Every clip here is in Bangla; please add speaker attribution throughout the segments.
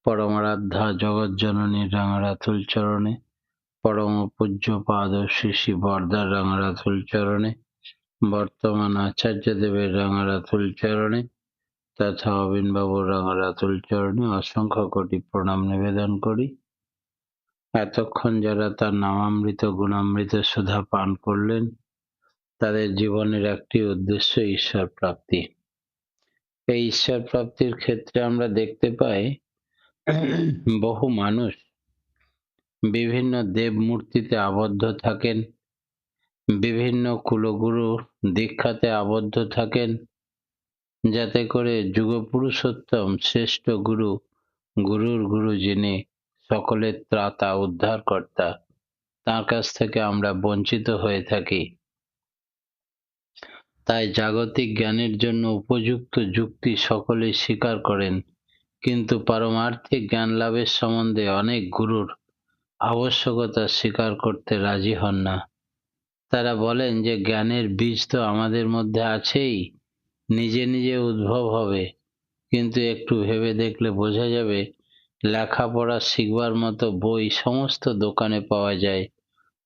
Speaker 1: পরমারাধ্যা জগজ্জননী রাঙারাতুল চরণে, পরম পূজ্য পাদ শ্রী শ্রী বরদার রাঙারাতুল চরণে, বর্তমান আচার্যদেবের রাঙারাতুল চরণে তথা অবিনবাবুর রাঙারাতুল চরণে অসংখ্য কোটি প্রণাম নিবেদন করি। এতক্ষণ যারা তার নামামৃত গুণামৃত সুধা পান করলেন, তাদের জীবনের একটি উদ্দেশ্য ঈশ্বর প্রাপ্তি। এই ঈশ্বর প্রাপ্তির ক্ষেত্রে আমরা দেখতে পাই বহু মানুষ বিভিন্ন দেব মূর্তিতে আবদ্ধ থাকেন, বিভিন্ন কুলগুরু দীক্ষাতে আবদ্ধ থাকেন, যাতে করে যুগপুরুষোত্তম শ্রেষ্ঠ গুরু, গুরুর গুরু যিনি সকলের ত্রাতা উদ্ধারকর্তা, তার কাছ থেকে আমরা বঞ্চিত হয়ে থাকি। তাই জাগতিক জ্ঞানের জন্য উপযুক্ত যুক্তি সকলেই স্বীকার করেন, কিন্তু পারমার্থিক জ্ঞান লাভের সম্বন্ধে অনেক গুরুর আবশ্যকতা স্বীকার করতে রাজি হন না। তারা বলেন যে জ্ঞানের বীজ তো আমাদের মধ্যে আছেই, নিজে নিজে উদ্ভব হবে, কিন্তু একটু ভেবে দেখলে বোঝা যাবে লেখাপড়া শিখবার মতো বই সমস্ত দোকানে পাওয়া যায়,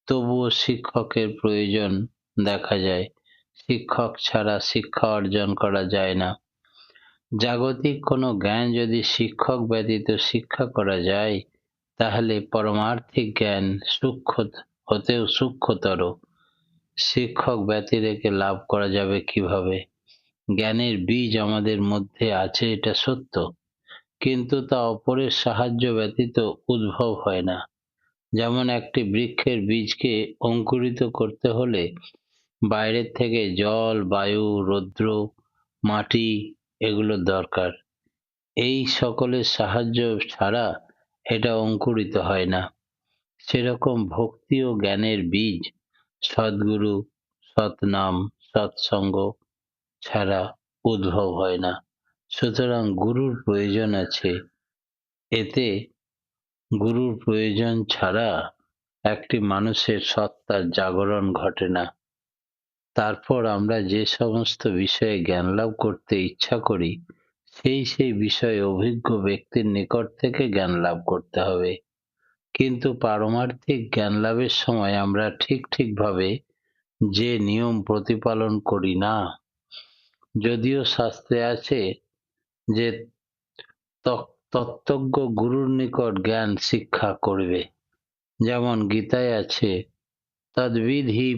Speaker 1: তবুও শিক্ষকের প্রয়োজন দেখা যায়। শিক্ষক ছাড়া শিক্ষা অর্জন করা যায় না। জাগতিক কোনো জ্ঞান যদি শিক্ষক ব্যতীত শিক্ষা করা যায়, তাহলে পরমার্থিক জ্ঞান সূক্ষ্ম হতেও সূক্ষ্মতর। শিক্ষক ব্যতি রেখে লাভ করা যাবে কিভাবে? জ্ঞানের বীজ আমাদের মধ্যে আছে, এটা সত্য, কিন্তু তা অপরের সাহায্য ব্যতীত উদ্ভব হয় না। যেমন একটি বৃক্ষের বীজকে অঙ্কুরিত করতে হলে বাইরের থেকে জল, বায়ু, রৌদ্র, মাটি এগুলোর দরকার। এই সকলের সাহায্য ছাড়া এটা অঙ্কুরিত হয় না। সেরকম ভক্তি ও জ্ঞানের বীজ সদ্গুরু, সৎনাম, সৎসঙ্গ ছাড়া উদ্ভব হয় না। সুতরাং গুরুর প্রয়োজন আছে। এতে গুরুর প্রয়োজন ছাড়া একটি মানুষের সত্তার জাগরণ ঘটে না। তারপর আমরা যে সমস্ত বিষয়ে জ্ঞান লাভ করতে ইচ্ছা করি, সেই বিষয়ে অভিজ্ঞ ব্যক্তির নিকট থেকে জ্ঞান লাভ করতে হবে। কিন্তু পারমার্থিক জ্ঞান লাভের সময় আমরা ঠিকভাবে যে নিয়ম প্রতিপালন করি না। যদিও শাস্ত্রে আছে যে তত্ত্বজ্ঞ গুরুর নিকট জ্ঞান শিক্ষা করবে, যেমন গীতায় আছে তদ্বিধি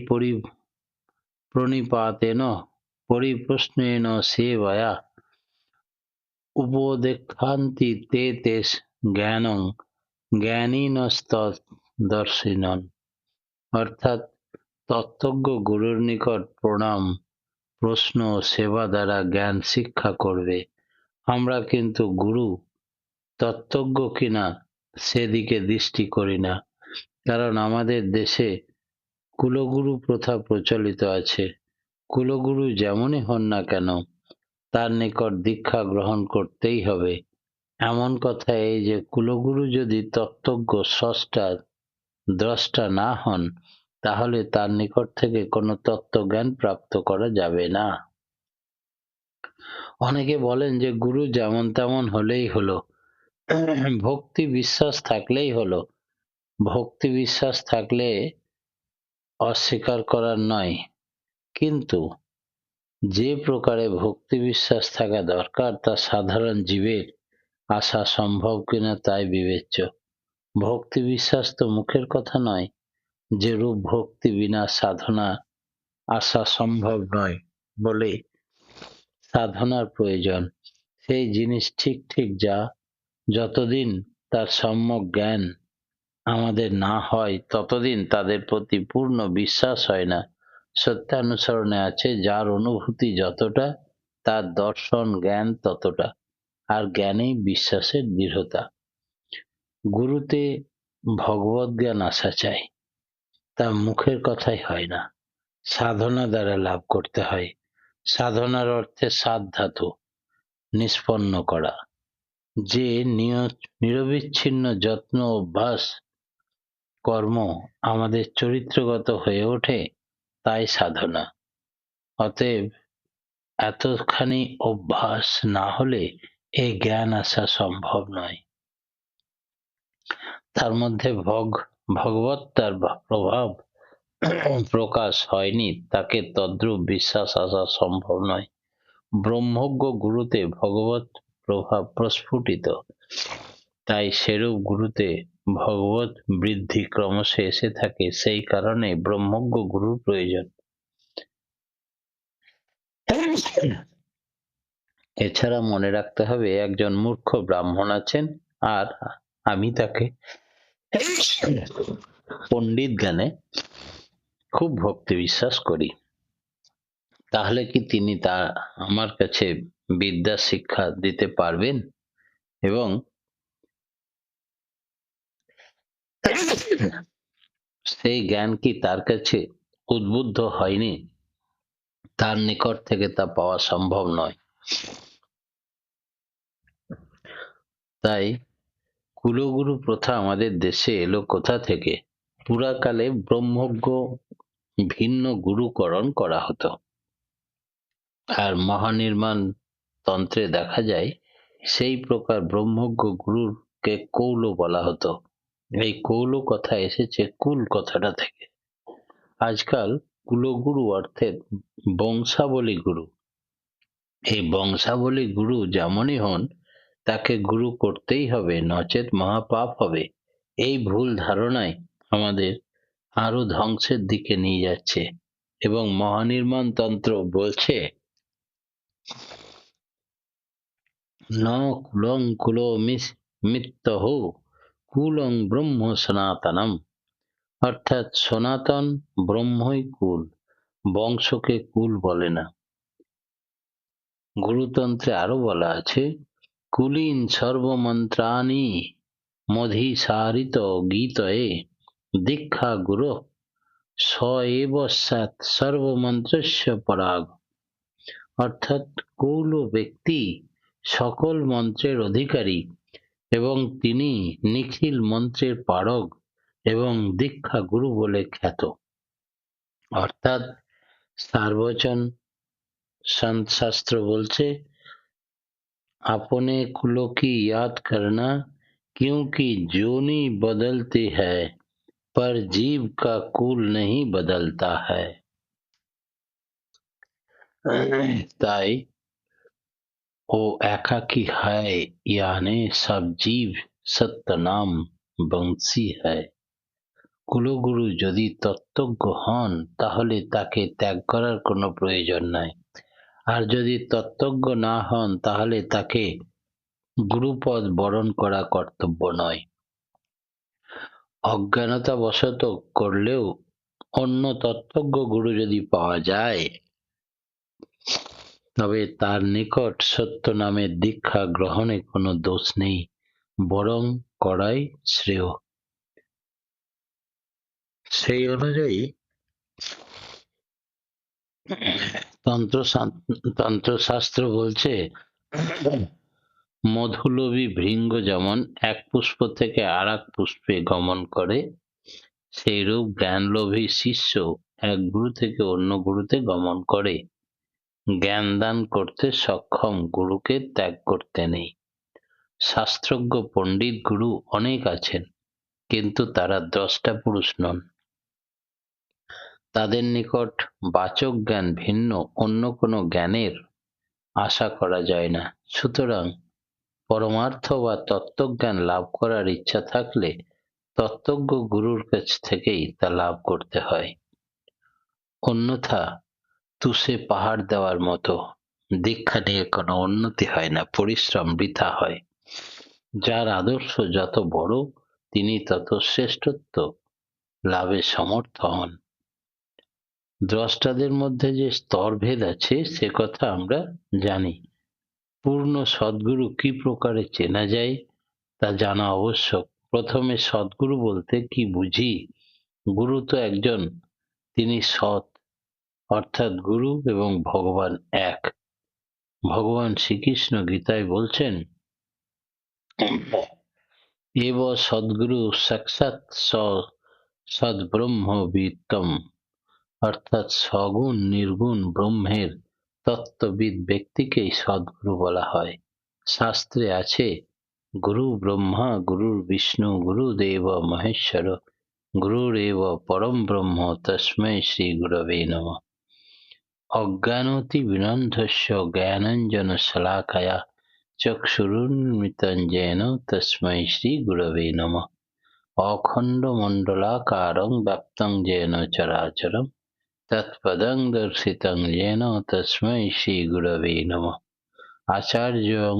Speaker 1: প্রণিপাতেন পরিপ্রশ্নেন সেবয়া উপদেক্ষান্তি তে জ্ঞানং জ্ঞানিনস্তদর্শিনন। অর্থাৎ তত্ত্বজ্ঞ গুরুর নিকট প্রণাম, প্রশ্ন ও সেবা দ্বারা জ্ঞান শিক্ষা করবে। আমরা কিন্তু গুরু তত্ত্বজ্ঞ কিনা সেদিকে দৃষ্টি করি না, কারণ আমাদের দেশে কুলগুরু প্রথা প্রচলিত আছে। কুলগুরু যেমনই হন না কেন, তার নিকট দীক্ষা গ্রহণ করতেই হবে। এমন কথা এই যে কুলগুরু যদি তত্ত্বজ্ঞ দ্রষ্টা না হন, তাহলে তার নিকট থেকে কোনো তত্ত্বজ্ঞান প্রাপ্ত করা যাবে না। অনেকে বলেন যে গুরু যেমন তেমন হলেই হলো, ভক্তি বিশ্বাস থাকলেই হলো। ভক্তি বিশ্বাস থাকলে অস্বীকার করার নয়, কিন্তু যে প্রকারে ভক্তি বিশ্বাস থাকা দরকার তা সাধারণ জীবের আসা সম্ভব কিনা তাই বিবেচ্য। ভক্তি বিশ্বাস তো মুখের কথা নয়, যে রূপ ভক্তি বিনা সাধনা আসা সম্ভব নয় বলে সাধনার প্রয়োজন। সেই জিনিস ঠিক যতদিন তার সম্যক জ্ঞান আমাদের না হয়, ততদিন তাদের প্রতি পূর্ণ বিশ্বাস হয় না। সত্যানুসরণে আছে যার অনুভূতি যতটা, তার দর্শন জ্ঞান ততটা, আর জ্ঞানেই বিশ্বাসের দৃঢ়তা। গুরুতে ভগবত জ্ঞান আসা চাই, তা মুখের কথাই হয় না, সাধনা দ্বারা লাভ করতে হয়। সাধনার অর্থে সাত ধাতু নিষ্পন্ন করা, যে নিরবিচ্ছিন্ন যত্ন অভ্যাস কর্ম আমাদের চরিত্রগত হয়ে ওঠে, তাই সাধনা। অতএব এতখানি অভ্যাস না হলে এই জ্ঞান আসা সম্ভব নয়। তার মধ্যে ভগবত্তার প্রভাব প্রকাশ হয়নি, তাকে তদ্রূপ বিশ্বাস আসা সম্ভব নয়। ব্রহ্মজ্ঞ গুরুতে ভগবৎ প্রভাব প্রস্ফুটিত, তাই সেরূপ গুরুতে ভগবৎ বৃদ্ধি ক্রমশে এসে থাকে। সেই কারণে ব্রহ্মজ্ঞ গুরুর প্রয়োজন। এছাড়া মনে রাখতে হবে, একজন মূর্খ ব্রাহ্মণ আছেন, আর আমি তাকে পণ্ডিত জ্ঞানে খুব ভক্তি বিশ্বাস করি। তাহলে কি তিনি আমার কাছে বিদ্যা শিক্ষা দিতে পারবেন? এবং সেই জ্ঞান কি তার কাছে উদ্বুদ্ধ হয়নি? তার নিকট থেকে তা পাওয়া সম্ভব নয়। তাই কুলগুরু প্রথা আমাদের দেশে এলো কোথা থেকে? পুরাকালে ব্রহ্মজ্ঞ ভিন্ন গুরুকরণ করা হতো, আর মহানির্মাণ তন্ত্রে দেখা যায় সেই প্রকার ব্রহ্মজ্ঞ গুরুকে কৌল বলা হতো। এই কৌল কথা এসেছে কুল কথাটা থেকে। আজকাল কুলগুরু অর্থের বংশাবলী গুরু। এই বংশাবলী গুরু যেমনই হন, তাকে গুরু করতেই হবে, নচেত মহাপাপ হবে। এই ভুল ধারণায় আমাদের আরো ধ্বংসের দিকে নিয়ে যাচ্ছে। এবং মহানির্মাণ তন্ত্র বলছে, ন কুলং কুলো মিত্তহ কুলং ব্রহ্ম সনাতনম। অর্থাৎ সনাতন ব্রহ্মই কুল, বংশকে কুল বলে না। গুরুতন্ত্রে আরো বলা আছে, কুলীন সর্বমন্ত্রাণি মধিসারিত গীতয়ে দীক্ষা গুরু স এব স্যাৎ সর্বমন্ত্রস্য পরাগ। অর্থাৎ কৌল ব্যক্তি সকল মন্ত্রের অধিকারী, এবং তিনি নিখিল মন্ত্রের পারগ এবং দীক্ষা গুরু বলে খ্যাত। অর্থাৎ সারবচন শাস্ত্র বলছে, अपने कुलों की याद करना, क्योंकि जोनी बदलती है पर जीव का कुल नहीं बदलता है। তাই ও একাকী হয়, यानी सब जीव सत्य नाम বংশী হয়। কুলগুরু যদি তত্ত্বজ্ঞ হন, তাহলে তাকে ত্যাগ করার কোনো প্রয়োজন নাই। আর যদি তত্ত্বজ্ঞ না হন, তাহলে তাকে গুরুপদ বরণ করা কর্তব্য নয়। অজ্ঞানতাবশত করলেও অন্য তত্ত্বজ্ঞ গুরু যদি পাওয়া যায়, তবে তার নিকট সত্য নামের দীক্ষা গ্রহণে কোনো দোষ নেই, বরং করাই শ্রেয়। সেই অনুযায়ী তন্ত্রশাস্ত্র বলছে, মধুলোভী ভৃঙ্গ যেমন এক পুষ্প থেকে আর এক পুষ্পে গমন করে, সেইরূপ জ্ঞানলোভী শিষ্য এক গুরু থেকে অন্য গুরুতে গমন করে। জ্ঞান দান করতে সক্ষম গুরুকে ত্যাগ করতে নেই। শাস্ত্রজ্ঞ পণ্ডিত গুরু অনেক আছেন, কিন্তু তারা দ্রষ্টা পুরুষ নন। তাদের নিকট বাচক জ্ঞান ভিন্ন অন্য কোনো জ্ঞানের আশা করা যায় না। সুতরাং পরমার্থ বা তত্ত্বজ্ঞান লাভ করার ইচ্ছা থাকলে তত্ত্বজ্ঞ গুরুর কাছ থেকেই তা লাভ করতে হয়। অন্যথা তুষে পাহাড় দেওয়ার মতো। দীক্ষা নিয়ে কোনো উন্নতি হয় না, পরিশ্রম বৃথা হয়। যার আদর্শ যত বড়, তিনি তত শ্রেষ্ঠত্ব লাভে সমর্থ হন। দ্রষ্টাদের মধ্যে যে স্তরভেদ আছে, সে কথা আমরা জানি। পূর্ণ সদ্গুরু কি প্রকারে চেনা যায়, তা জানা আবশ্যক। প্রথমে সদ্গুরু বলতে কি বুঝি? গুরু তো একজন, তিনি সৎ, অর্থাৎ গুরু এবং ভগবান এক। ভগবান শ্রীকৃষ্ণ গীতায় বলছেন, এব সদ্গুরু সাক্ষাৎ সদ্ব্রহ্মবিত্তম। অর্থাৎ সগুণ নির্গুণ ব্রহ্মের তত্ত্ববিদ ব্যক্তিকেই সদ্গুরু বলা হয়। শাস্ত্রে আছে, গুরু ব্রহ্মা গুরুর বিষ্ণু গুরুদেব মহেশ্বর গুরুরেব পরম ব্রহ্ম তস্मै শ্রী গুরবে নমঃ। অজ্ঞানতিমিরন্ধস্য জ্ঞানাঞ্জনশলাকয়া চক্ষুरुन्मिलितं তস্मै শ্রী গুরবে নমঃ। অখণ্ডমণ্ডলাকারং ব্যপ্তং যেন চরাচরম তৎপদং দর্শিতং যেন তস্मै শ্রী গুরবে নমঃ। আচার্যং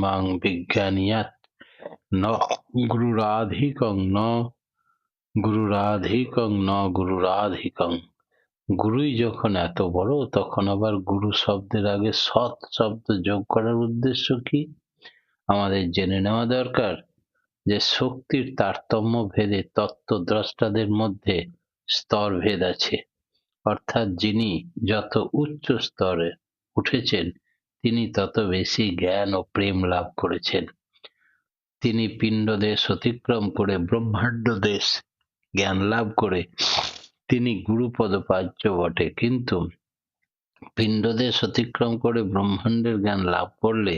Speaker 1: মাং বিজ্ঞানিয়াৎ ন গুরুরাধিকং। গুরুই যখন এত বড়, তখন আবার গুরু শব্দের আগে সৎ শব্দ যোগ করার উদ্দেশ্য কি? আমাদের জেনে নেওয়া দরকার যে শক্তির তারতম্য ভেদে তত্ত্বদ্রষ্টাদের মধ্যে স্তর ভেদ আছে। অর্থাৎ যিনি যত উচ্চ স্তরে উঠেছেন, তিনি তত বেশি জ্ঞান ও প্রেম লাভ করেছেন। তিনি পিণ্ড দেশ অতিক্রম করে ব্রহ্মাণ্ড দেশ জ্ঞান লাভ করে তিনি গুরুপদ প্রাচ্য বটে, কিন্তু পিণ্ডদেশ অতিক্রম করে ব্রহ্মাণ্ডের জ্ঞান লাভ করলে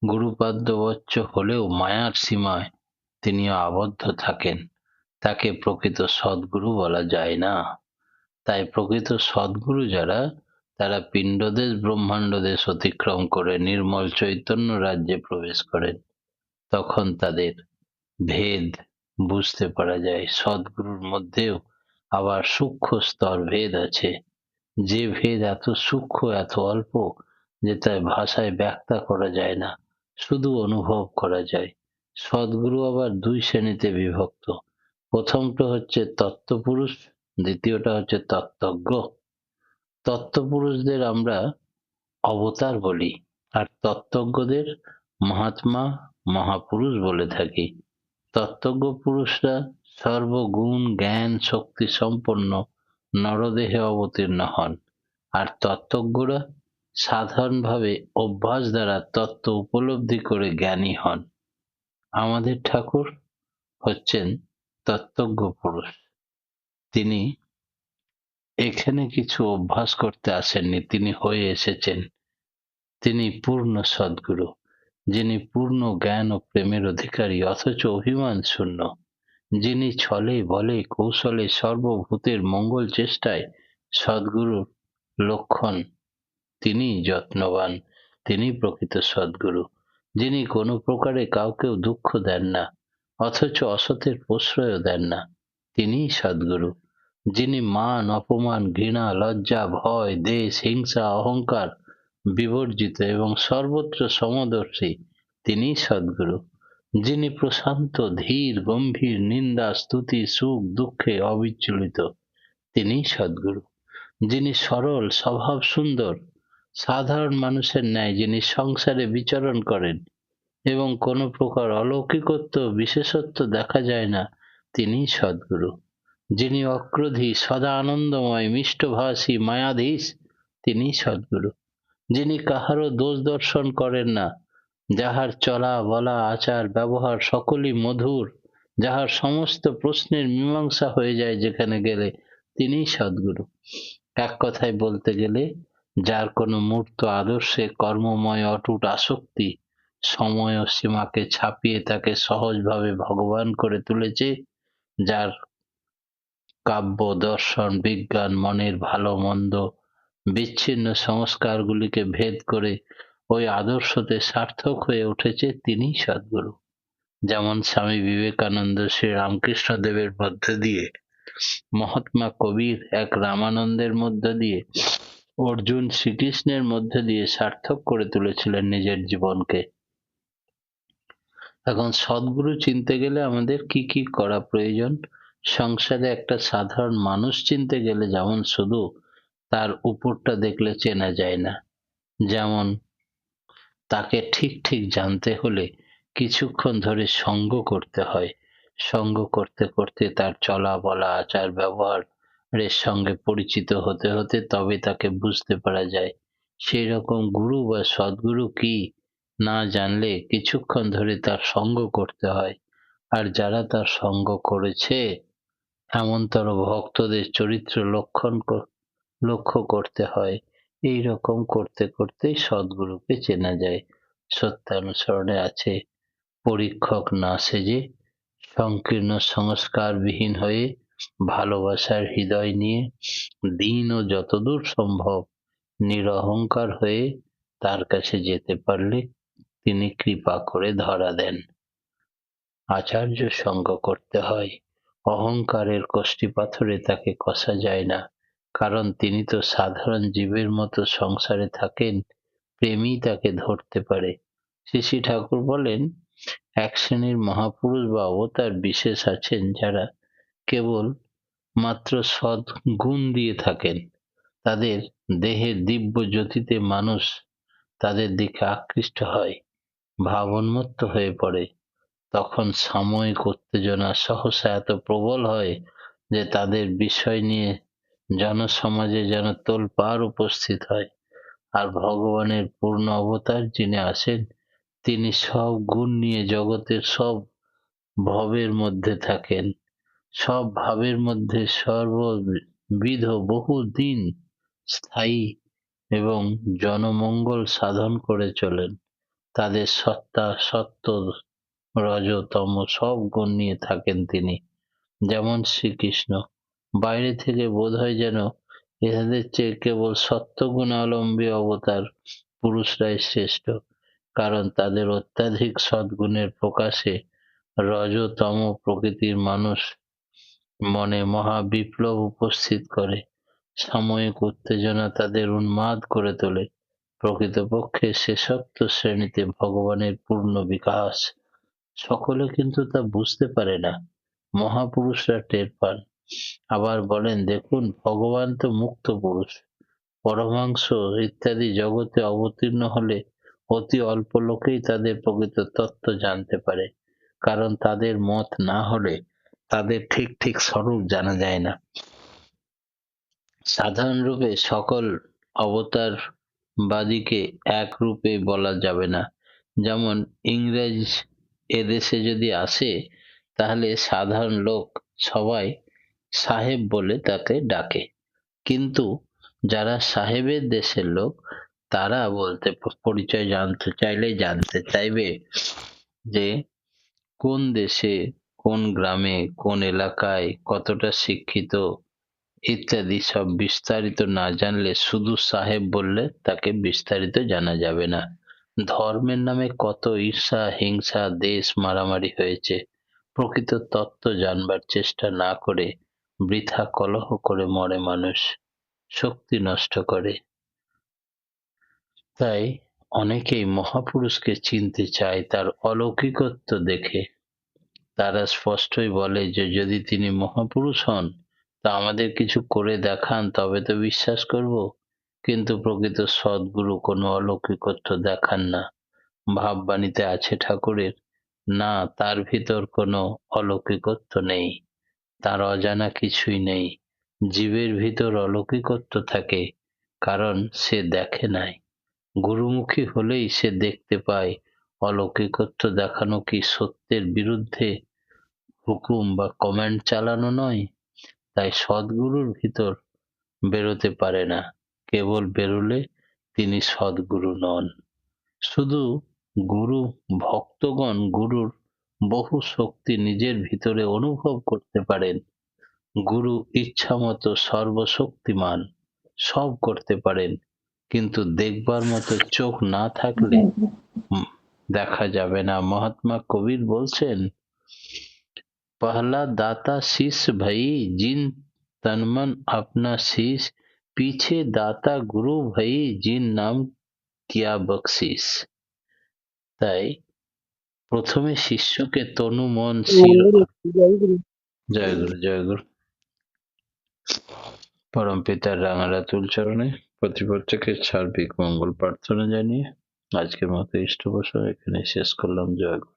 Speaker 1: গুরুপাদ্যবচ্চ হলেও মায়ার সীমায় তিনিও আবদ্ধ থাকেন। তাকে প্রকৃত সদ্গুরু বলা যায় না। তাই প্রকৃত সদ্গুরু যারা, তারা পিণ্ডদেশ ব্রহ্মাণ্ড দেশ অতিক্রম করে নির্মল চৈতন্য রাজ্যে প্রবেশ করেন। তখন তাদের ভেদ বুঝতে পারা যায়। সদ্গুরুর মধ্যেও আবার সূক্ষ্ম স্তর ভেদ আছে, যে ভেদ এত সূক্ষ্ম, এত অল্প যে তাই ভাষায় ব্যাখ্যা করা যায় না, শুধু অনুভব করা যায়। সদ্গুরু আবার দুই শ্রেণীতে বিভক্ত। প্রথমটা হচ্ছে তত্ত্বপুরুষ, দ্বিতীয়টা হচ্ছে তত্ত্বজ্ঞ। তত্ত্বপুরুষদের আমরা অবতার বলি, আর তত্ত্বজ্ঞদের মহাত্মা মহাপুরুষ বলে থাকি। তত্ত্বজ্ঞ পুরুষরা সর্বগুণ জ্ঞান শক্তি সম্পন্ন নরদেহে অবতীর্ণ হন, আর তত্ত্বজ্ঞরা সাধারণভাবে অভ্যাস দ্বারা তত্ত্ব উপলব্ধি করে জ্ঞানী হন। আমাদের ঠাকুর হচ্ছেন তত্ত্বজ্ঞ পুরুষ। তিনি এখানে কিছু অভ্যাস করতে আসেননি, তিনি হয়ে এসেছেন। তিনি পূর্ণ সদ্গুরু, যিনি পূর্ণ জ্ঞান ও প্রেমের অধিকারী অথচ অভিমান শূন্য, যিনি ছলে বলে কৌশলে সর্বভূতের মঙ্গল চেষ্টায় সদ্গুরুর লক্ষণ, তিনি যত্নবান, তিনি প্রকৃত সদ্গুরু। যিনি কোনো প্রকারে কাউকেও দুঃখ দেন না, অথচ অসতের প্রশ্রয়ও দেন না, তিনিই সদ্গুরু। যিনি মান অপমান ঘৃণা লজ্জা ভয় দেশ হিংসা অহংকার বিবর্জিত এবং সর্বত্র সমদর্শী, তিনিই সদ্গুরু। যিনি প্রশান্ত ধীর গম্ভীর নিন্দা স্তুতি সুখ দুঃখে অবিচলিত, তিনিই সদ্গুরু। যিনি সরল স্বভাব সুন্দর সাধারণ মানুষের ন্যায় যিনি সংসারে বিচরণ করেন এবং কোনো প্রকার অলৌকিকত্ব বিশেষত্ব দেখা যায় না, তিনিই সদ্গুরু। যিনি অক্রোধী সদা আনন্দময় মিষ্টভাষী মায়াধীশ, তিনিই সদ্গুরু। যিনি কাহারও দোষ দর্শন করেন না, যাহার চলা বলা আচার ব্যবহার সকলই মধুর, যাহার সমস্ত প্রশ্নের মীমাংসা হয়ে যায় যেখানে গেলে, তিনিই সদ্গুরু। এক কথায় বলতে গেলে, যার কোনো মূর্ত আদর্শে কর্মময় অটুট আসক্তি সময় ও সীমাকে ছাপিয়ে তাকে সহজভাবে ভগবান করে তুলেছে, যার কাব্য দর্শন বিজ্ঞান মনের ভালো মন্দ বিচ্ছিন্ন সংস্কারগুলিকে ভেদ করে ওই আদর্শতে সার্থক হয়ে উঠেছে, তিনিই সদ্গুরু। যেমন স্বামী বিবেকানন্দ শ্রী রামকৃষ্ণ দেবের মধ্য দিয়ে, মহাত্মা কবির এক রামানন্দের মধ্য দিয়ে, অর্জুন শ্রীকৃষ্ণের মধ্য দিয়ে সার্থক করে তুলেছিলেন নিজের জীবনকে। এখন সদ্গুরু চিনতে গেলে আমাদের কি কি করা প্রয়োজন? সংসারে একটা সাধারণ মানুষ চিনতে গেলে যেমন শুধু তার উপরটা দেখলে চেনা যায় না, যেমন তাকে ঠিক ঠিক জানতে হলে কিছুক্ষণ ধরে সঙ্গ করতে হয়। সঙ্গ করতে করতে তার চলা বলা আচার ব্যবহারের সঙ্গে পরিচিত হতে হতে তবে তাকে বুঝতে পারা যায়। সেই রকম গুরু বা সদ্গুরু কি না জানলে কিছুক্ষণ ধরে তার সঙ্গ করতে হয়। আর যারা তার সঙ্গ করেছে এমনতর ভক্তদের চরিত্র লক্ষ্য করতে হয়। এই রকম করতে করতেই সদ্গুরুকে চেনা যায়। সত্যানুসরণে আছে, পরীক্ষক না সেজে সংকীর্ণ সংস্কারবিহীন হয়ে ভালোবাসার হৃদয় নিয়ে দিন ও যতদূর সম্ভব নিরহংকার হয়ে তার কাছে যেতে পারলে তিনি কৃপা করে ধরা দেন। আচার্য সঙ্গ করতে হয়, অহংকারের কষ্টিপাথরে তাকে কষা যায় না, কারণ তিনি তো সাধারণ জীবের মতো সংসারে থাকেন, প্রেমই তাকে ধরতে পারে। শ্রী শ্রী ঠাকুর বলেন, এক শ্রেণীর মহাপুরুষ বা অবতার বিশেষ আছেন যারা কেবল মাত্র সৎ গুণ দিয়ে থাকেন। তাদের দেহের দিব্য জ্যোতিতে মানুষ তাদের দিকে আকৃষ্ট হয়, ভাবোন্মত্ত হয়ে পড়ে। তখন সাময়িক উত্তেজনা সহসা এত প্রবল হয় যে তাদের বিষয় নিয়ে জনসমাজে যেন তোলপাড় উপস্থিত হয়। আর ভগবানের পূর্ণ অবতার যিনি আসেন, তিনি সব গুণ নিয়ে জগতের সব ভবের মধ্যে থাকেন, সব ভাবের মধ্যে সর্ববিধ বহুদিন স্থায়ী এবং জনমঙ্গল সাধন করে চলেন। তাদের সত্তা, সত্য, রজ, তম সব গুণ নিয়ে থাকেন তিনি। যেমন শ্রীকৃষ্ণ, বাইরে থেকে বোধ হয় যেন এদের চেয়ে কেবল সত্যগুণাবলম্বী অবতার পুরুষরাই শ্রেষ্ঠ, কারণ তাদের অত্যাধিক সদ্গুণের প্রকাশে রজতম প্রকৃতির মানুষ মনে মহা বিপ্লব উপস্থিত করে, সাময়িক উত্তেজনা তাদের উন্মাদ করে তোলে। প্রকৃতপক্ষে শেষোক্ত শ্রেণীতে ভগবানের পূর্ণ বিকাশ। সকলে কিন্তু তা বুঝতে পারে না, মহাপুরুষরা টের পান। আবার বলেন, দেখুন ভগবান তো মুক্ত পুরুষ, পরমাংশ ইত্যাদি জগতে অবতীর্ণ হলে অতি অল্প লোকেই তাদের প্রকৃত তত্ত্ব জানতে পারে, কারণ তাদের মত না হলে তাদের ঠিক ঠিক স্বরূপ জানা যায় না। সাধারণ রূপে সকল অবতারবাদীকে এক রূপে বলা যাবে না। যেমন ইংরেজ এদেশে যদি আসে, তাহলে সাধারণ লোক সবাই সাহেব বলে তাকে ডাকে, কিন্তু যারা সাহেবের দেশের লোক, তারা বলতে পরিচয় জানতে চাইলে জানতে চাইবে যে কোন দেশে, কোন গ্রামে, কোন এলাকায়, কতটা শিক্ষিত ইত্যাদি সব বিস্তারিত না জানলে শুধু সাহেব বললে তাকে বিস্তারিত জানা যাবে না। ধর্মের নামে কত ঈর্ষা, হিংসা, দেশ মারামারি হয়েছে, প্রকৃত তত্ত্ব জানবার চেষ্টা না করে বৃথা কলহ করে মরে মানুষ, শক্তি নষ্ট করে। তাই অনেকেই মহাপুরুষকে চিনতে চায় তার অলৌকিকত্ব দেখে। তারা স্পষ্টই বলে যে যদি তিনি মহাপুরুষ হন, তা আমাদের কিছু করে দেখান, তবে তো বিশ্বাস করব। কিন্তু প্রকৃত সদ্গুরু কোনো অলৌকিকত্ব দেখান না। ভাববাণীতে আছে ঠাকুরের, না তার ভিতর কোনো অলৌকিকত্ব নেই, তার অজানা কিছুই নেই। জীবের ভিতর অলৌকিকত্ব থাকে, কারণ সে দেখে নাই। গুরুমুখী হলেই সে দেখতে পায়। অলৌকিকত্ব দেখানো কি সত্যের বিরুদ্ধে হুকুম বা কমান্ড চালানো নয়? তাই সদ্গুরুর ভিতর বেরোতে পারে না, কেবল বেরোলে তিনি সদ্গুরু নন। শুধু গুরু ভক্তগণ গুরুর বহু শক্তি নিজের ভিতরে অনুভব করতে পারেন। গুরু ইচ্ছামতো সর্বশক্তিমান, সব করতে পারেন, কিন্তু দেখবার মতো চোখ না থাকলে দেখা যাবে না। মহাত্মা কবির বলছেন, पहला दाता शिष्य भई जिन तन मन अपना शीश, पीछे दाता गुरु भई जिन नाम किया बख्शिश। তাই প্রথমে শিষ্যকে তনু মন শির, জয় গুরু জয় গুরু। পরম পিতার রাঙারাতুল চরণে প্রতিপ্রত্যেকের সার্বিক মঙ্গল প্রার্থনা জানিয়ে আজকের মতো ইষ্ট বসো এখানে শেষ করলাম। জয় গুরু।